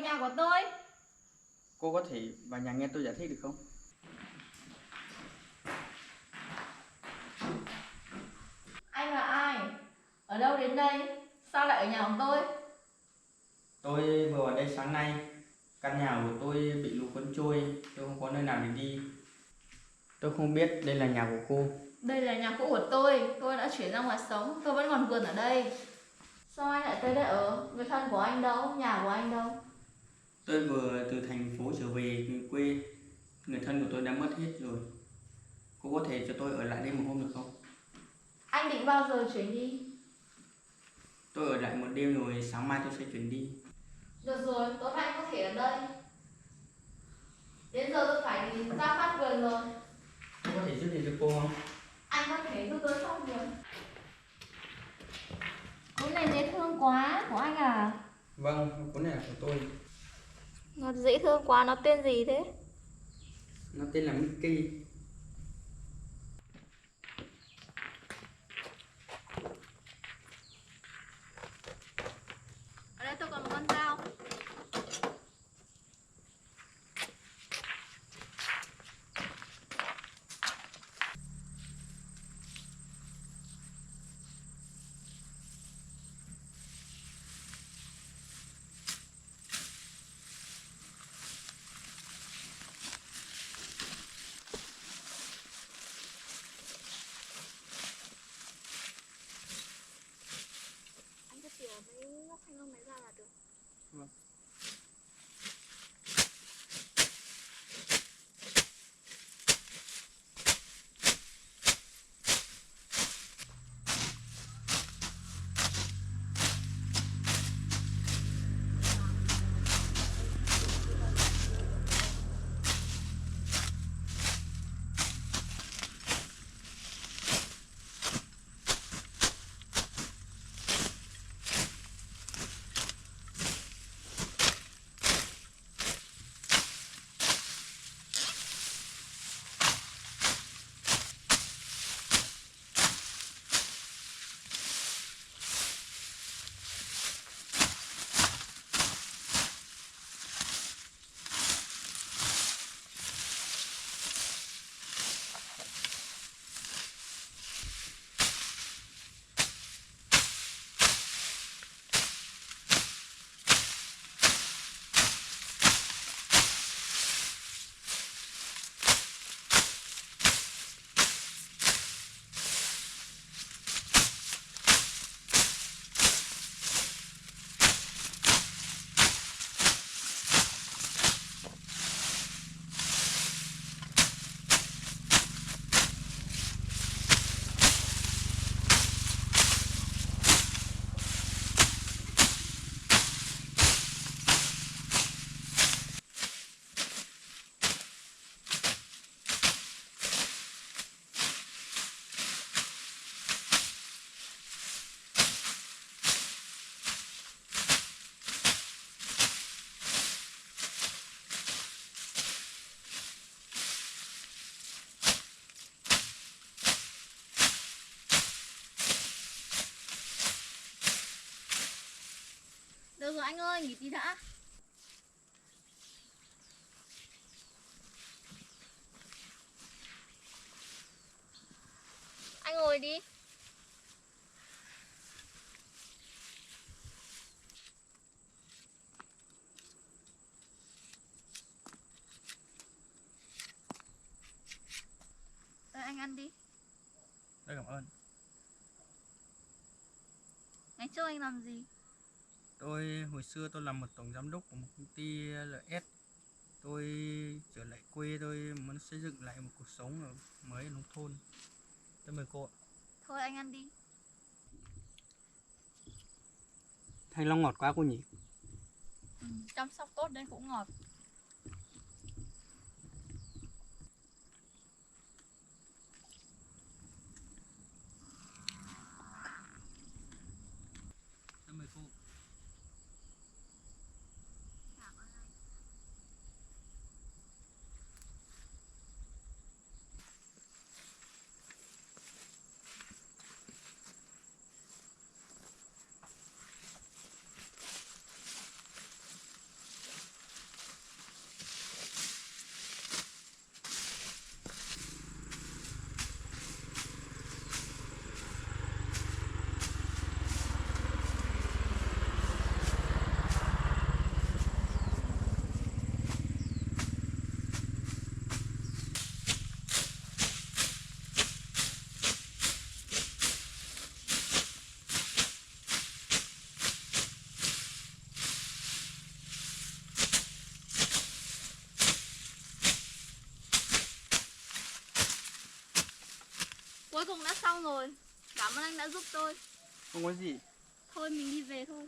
về nhà của tôi. Cô có thể vào nhà nghe tôi giải thích được không? Anh là ai? Ở đâu đến đây? Sao lại ở nhà của tôi? Tôi vừa vào đây sáng nay. Căn nhà của tôi bị lũ cuốn trôi, tôi không có nơi nào để đi. Tôi không biết đây là nhà của cô. Đây là nhà cũ của tôi đã chuyển ra ngoài sống, tôi vẫn còn vườn ở đây. Sao anh lại tới đây ở? Người thân của anh đâu? Nhà của anh đâu? Tôi vừa từ thành phố trở về quê, người thân của tôi đã mất hết rồi. Cô có thể cho tôi ở lại đây một hôm được không? Anh định bao giờ chuyển đi? Tôi ở lại một đêm rồi sáng mai tôi sẽ chuyển đi. Được rồi, tối nay anh có thể ở đây. Đến giờ tôi phải đi ra phát vườn rồi. Cô có thể giúp gì cho cô không? Anh có thể giúp tôi phát vườn. Cuốn này dễ thương quá, của anh à? Vâng, cuốn này là của tôi. Nó dễ thương quá, nó tên gì thế? Nó tên là Mickey. Ở đây tôi còn một con dao. Anh cứ tỉa mấy góc thanh long này ra là được. Vâng. Được rồi anh ơi, nghỉ tí đã. Anh ngồi đi. Đây anh ăn đi. Tôi cảm ơn. Ngày trước anh làm gì? Hồi xưa tôi làm một tổng giám đốc của một công ty LS. Tôi trở lại quê, tôi muốn xây dựng lại một cuộc sống mới ở nông thôn. Tôi mời cô ạ. Thôi anh ăn đi. Thanh long ngọt quá cô nhỉ? Chăm sóc tốt nên cũng ngọt. Tôi mời cô. cùng đã xong rồi. Cảm ơn anh đã giúp tôi. Không có gì. Thôi mình đi về thôi.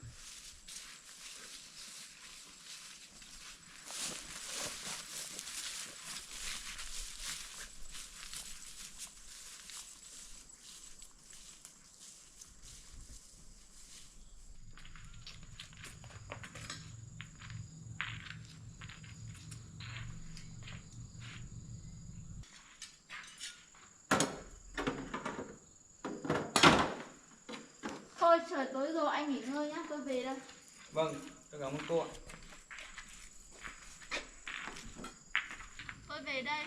Thôi trời tối rồi, anh nghỉ ngơi nhá, tôi về đây. Vâng, tôi cảm ơn cô ạ. Tôi về đây.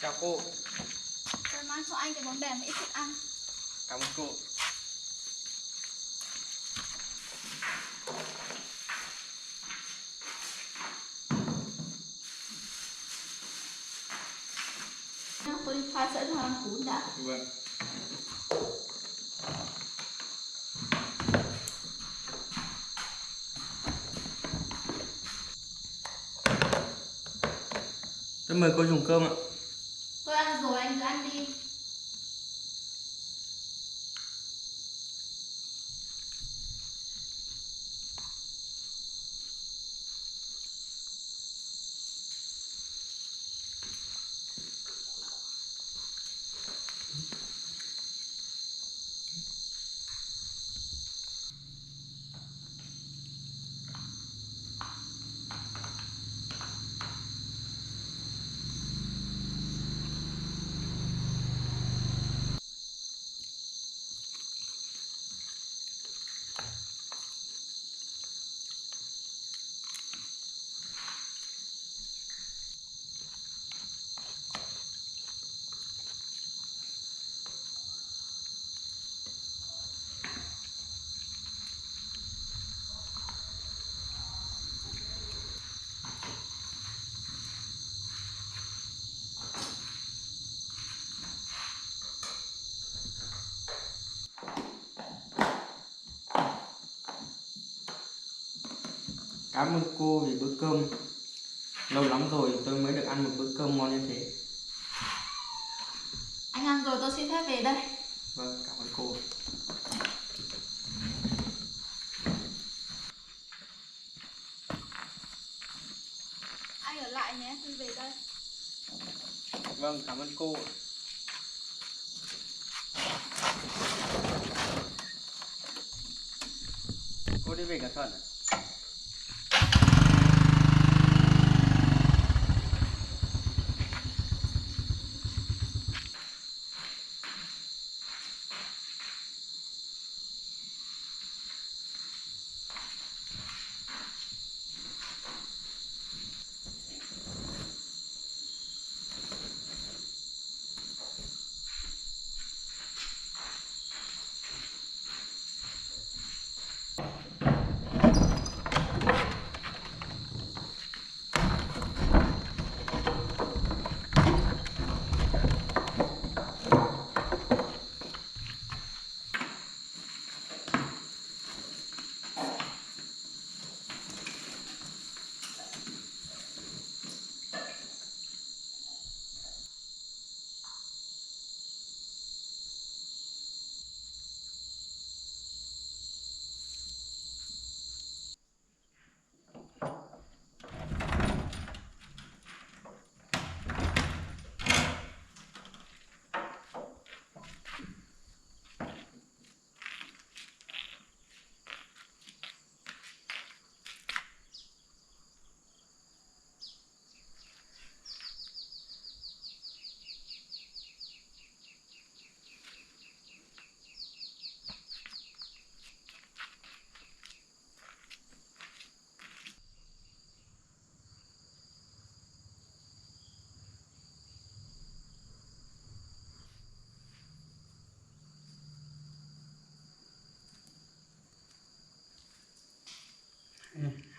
Chào cô. Tôi mang cho anh cái bóng đèn và ít thức ăn. Cảm ơn cô. Tôi đi pha sữa cho ăn cuốn đã. Vâng. Tôi mời cô dùng cơm ạ. Tôi ăn rồi, anh cứ ăn đi. Cảm ơn cô vì bữa cơm. Lâu lắm rồi tôi mới được ăn một bữa cơm ngon như thế. Anh ăn rồi, tôi xin phép về đây. Vâng, cảm ơn cô. Anh ở lại nhé, tôi về đây. Vâng, cảm ơn cô. Cô đi về cẩn thận ạ.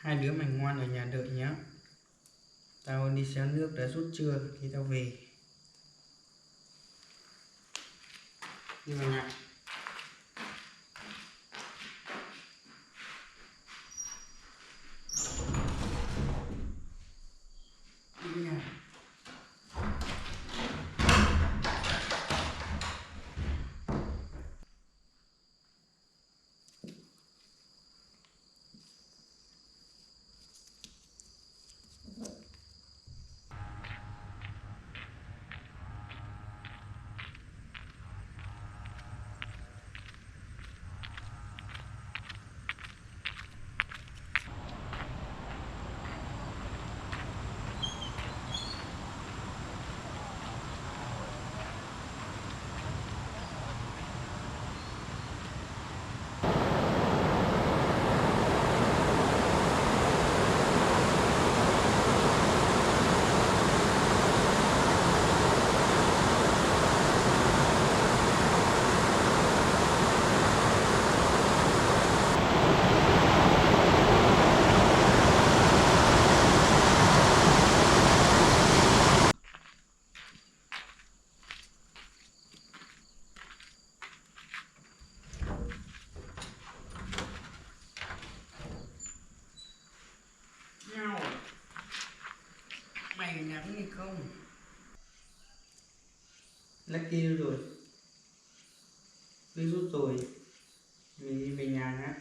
Hai đứa mày ngoan ở nhà đợi nhá. Tao đi xéo nước đã rút chưa thì tao về. Đi vào nhà. Đi vào nhà. Nhau. Mày ở nhà có nghịch không? Lucky đâu rồi? Đi rút rồi. Mình đi về nhà nhá.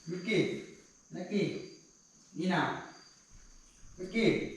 Vicky, Lucky, đi nào. Vicky.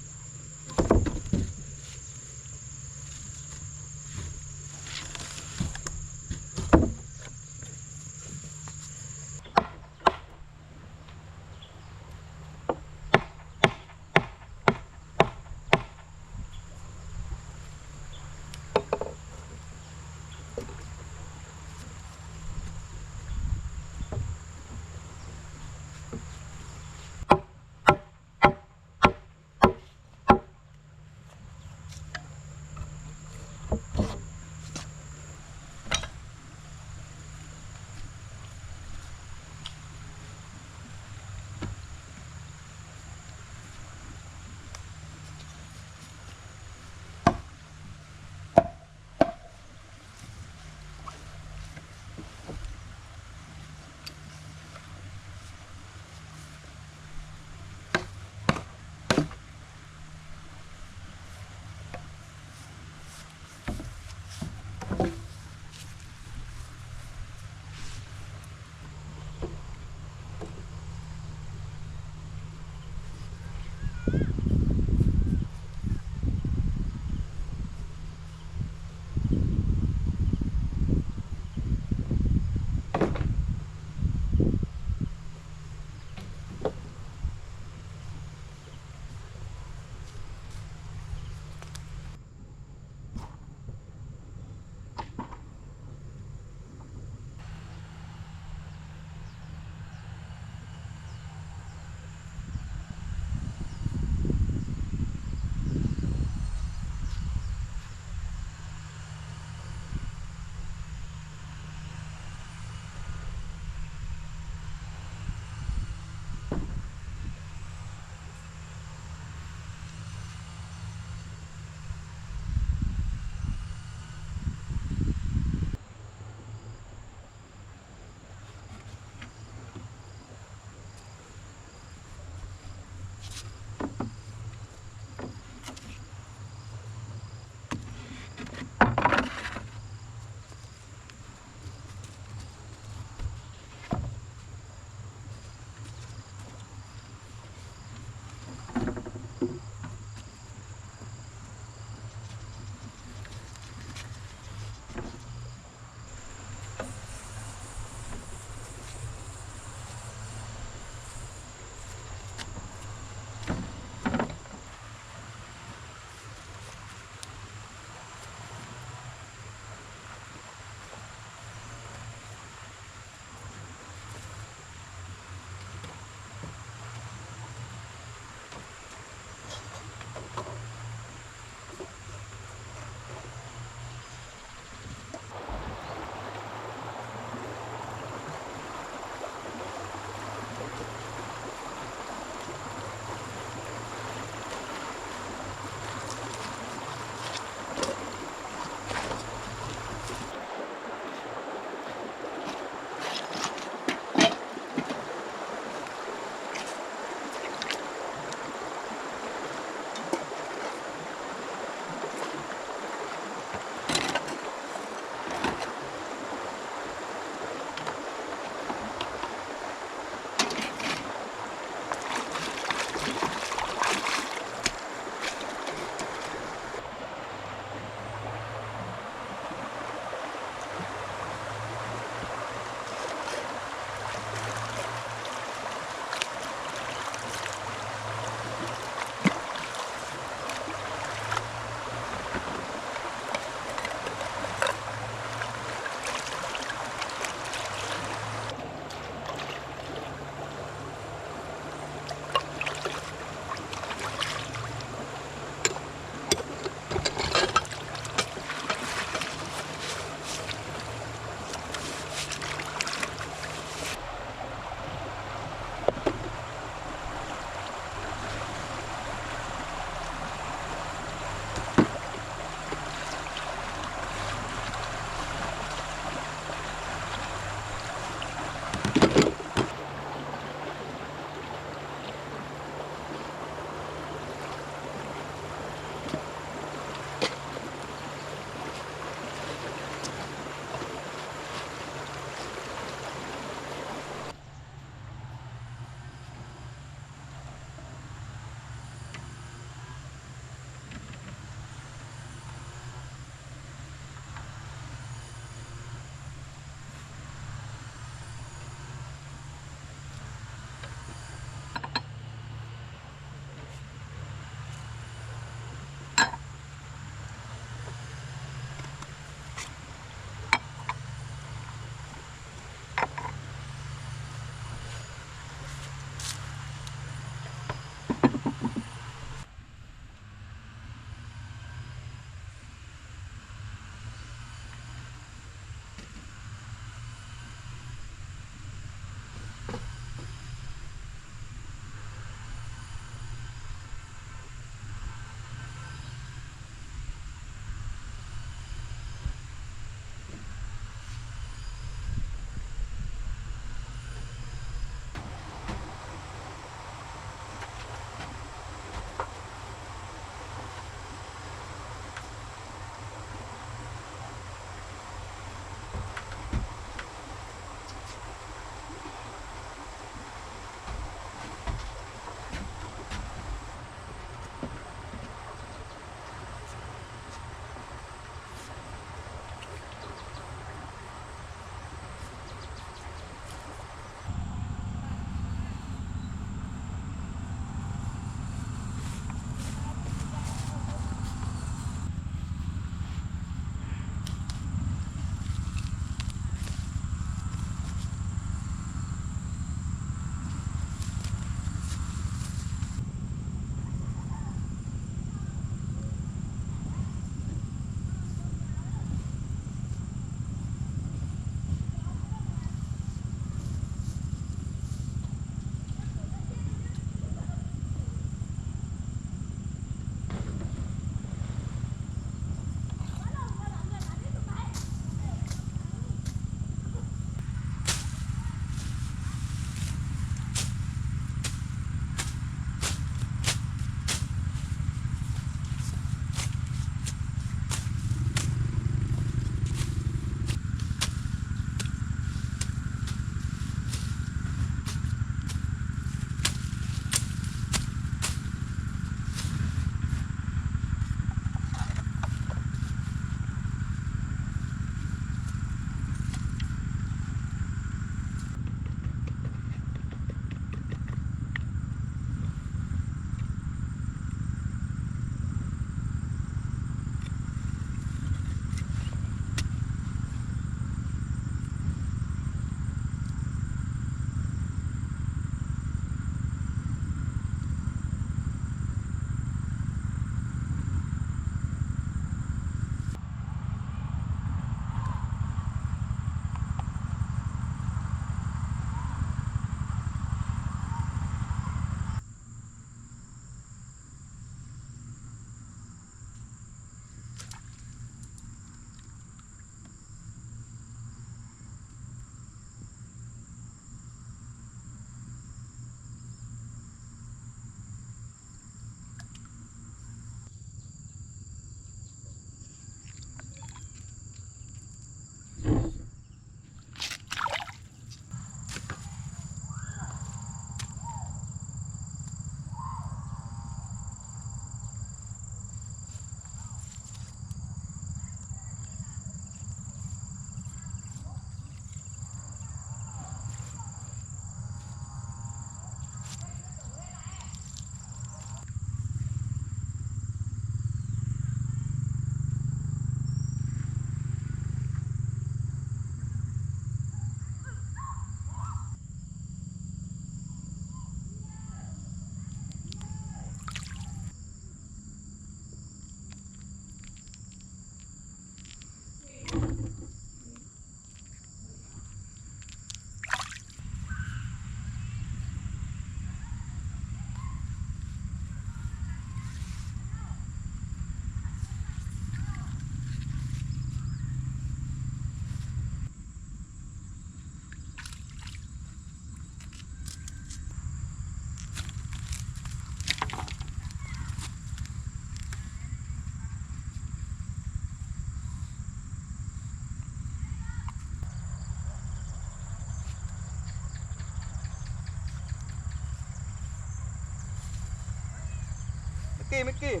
Mickey,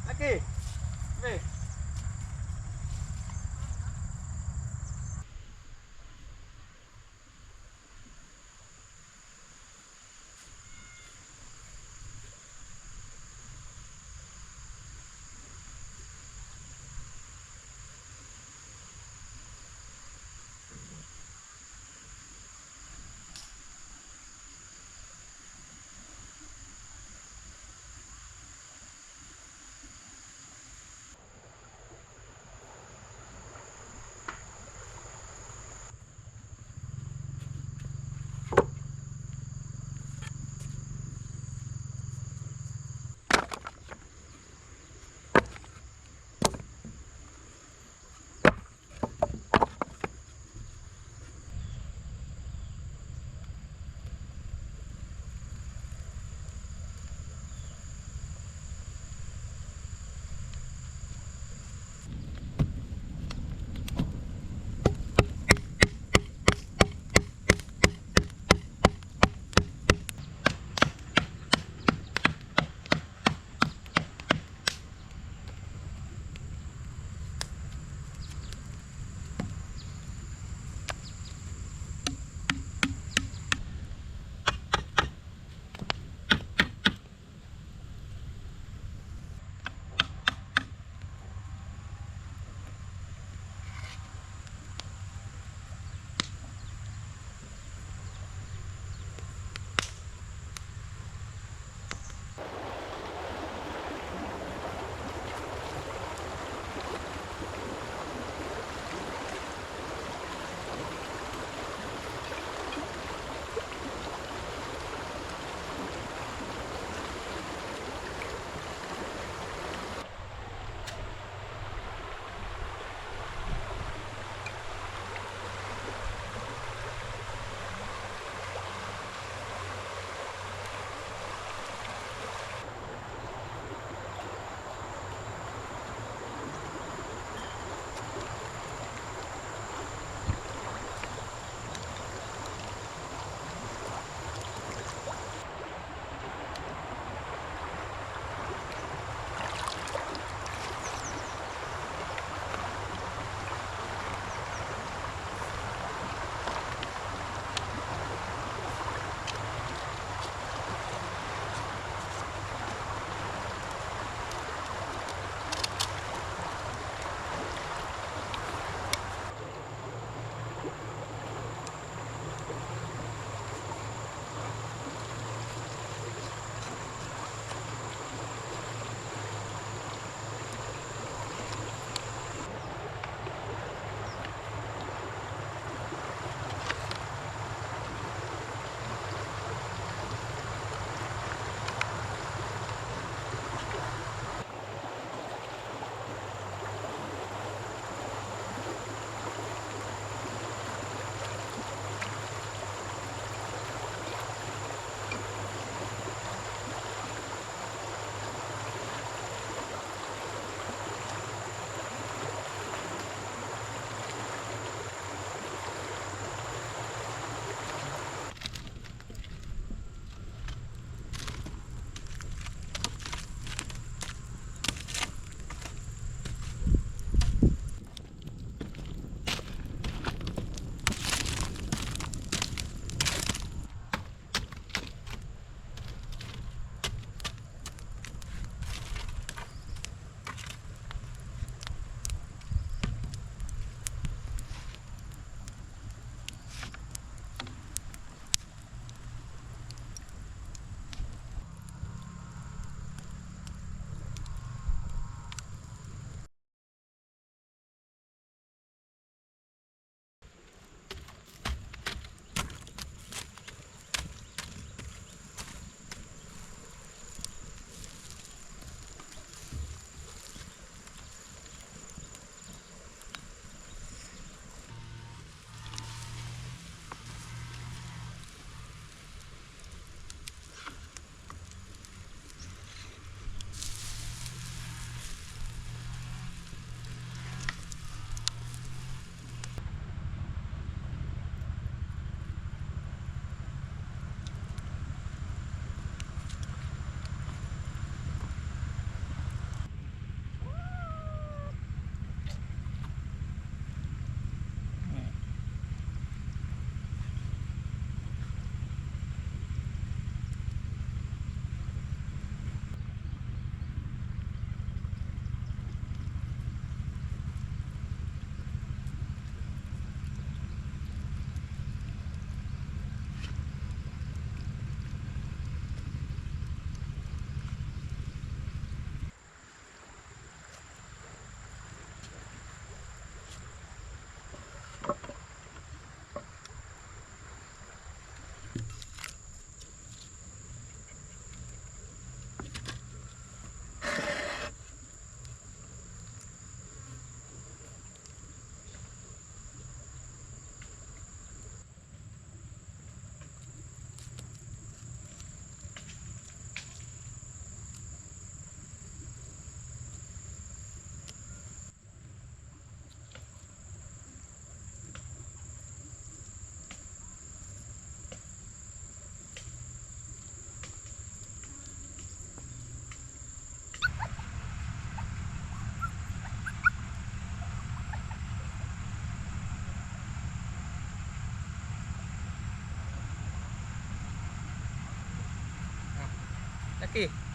Mickey, về. kì.